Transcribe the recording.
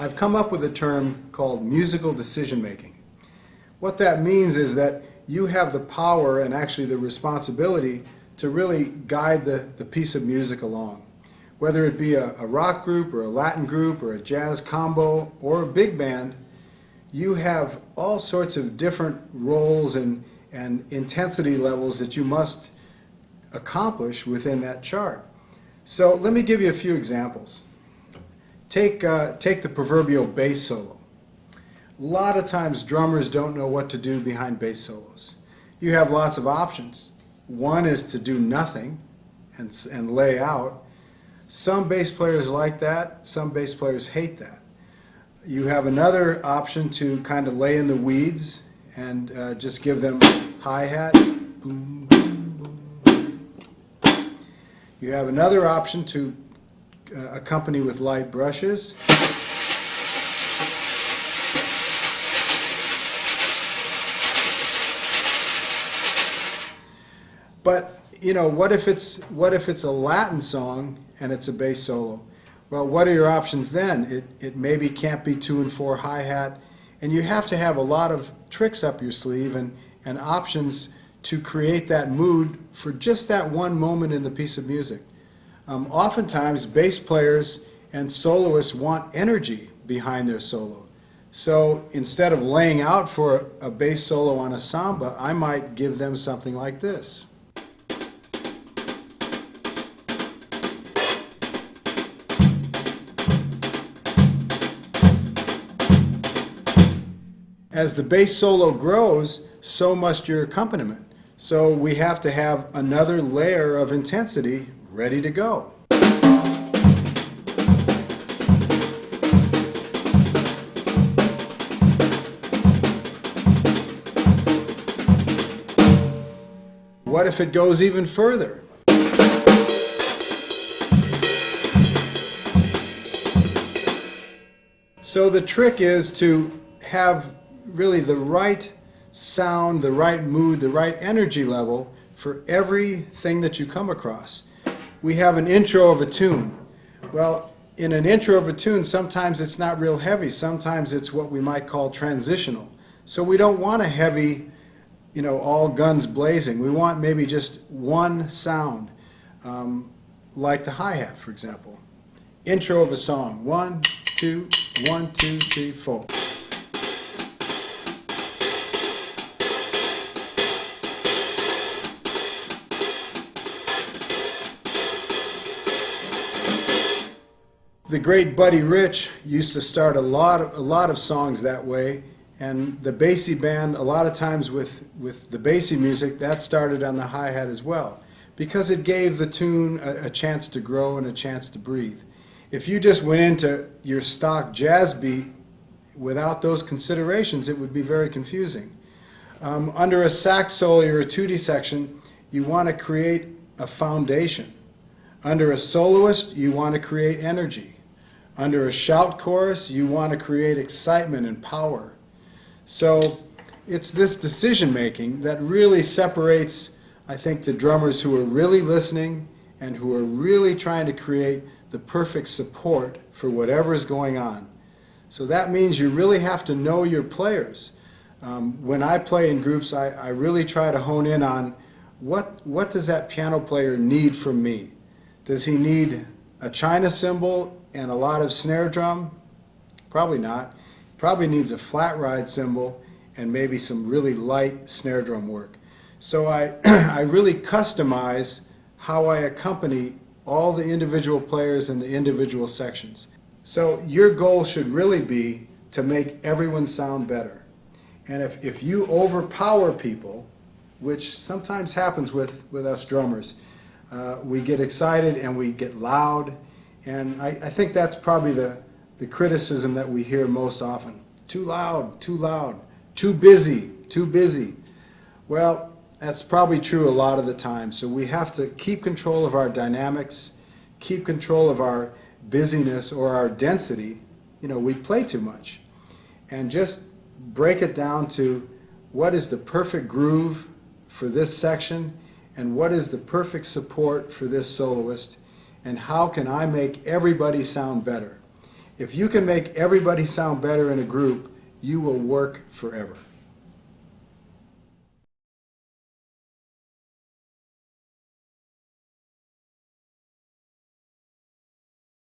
I've come up with a term called musical decision making. What that means is that you have the power and actually the responsibility to really guide the piece of music along. Whether it be a rock group or a Latin group or a jazz combo or a big band, you have all sorts of different roles and intensity levels that you must accomplish within that chart. So let me give you a few examples. Take the proverbial bass solo. A lot of times drummers don't know what to do behind bass solos. You have lots of options. One is to do nothing and lay out. Some bass players like that, some bass players hate that. You have another option to kind of lay in the weeds and just give them hi-hat, boom, boom, boom. You have another option to accompany with light brushes. But you know, what if it's a Latin song and it's a bass solo? Well, what are your options then? It maybe can't be 2 and 4 hi-hat, and you have to have a lot of tricks up your sleeve and options to create that mood for just that one moment in the piece of music. Oftentimes, bass players and soloists want energy behind their solo. So instead of laying out for a bass solo on a samba, I might give them something like this. As the bass solo grows, so must your accompaniment. So we have to have another layer of intensity ready to go. What if it goes even further? So the trick is to have really the right sound, the right mood, the right energy level for everything that you come across. We have an intro of a tune. Well, in an intro of a tune, sometimes it's not real heavy. Sometimes it's what we might call transitional. So we don't want a heavy, you know, all guns blazing. We want maybe just one sound, like the hi-hat, for example. Intro of a song. 1, 2, 1, 2, 3, 4. The great Buddy Rich used to start a lot of songs that way, and the Basie band, a lot of times with the Basie music, that started on the hi-hat as well, because it gave the tune a chance to grow and a chance to breathe. If you just went into your stock jazz beat without those considerations, it would be very confusing. Under a sax solo or a tutti section, you want to create a foundation. Under a soloist, you want to create energy. Under a shout chorus, you want to create excitement and power. So it's this decision making that really separates, I think, the drummers who are really listening and who are really trying to create the perfect support for whatever is going on. So that means you really have to know your players. When I play in groups, I really try to hone in on what does that piano player need from me? Does he need a china cymbal and a lot of snare drum? Probably not. Probably needs a flat ride cymbal and maybe some really light snare drum work. So I really customize how I accompany all the individual players in the individual sections. So your goal should really be to make everyone sound better. And if you overpower people, which sometimes happens with us drummers, we get excited and we get loud, and I think that's probably the criticism that we hear most often. Too loud, too busy. Well, that's probably true a lot of the time. So we have to keep control of our dynamics, keep control of our busyness or our density. You know, we play too much. And just break it down to what is the perfect groove for this section and what is the perfect support for this soloist, and how can I make everybody sound better. If you can make everybody sound better in a group, you will work forever.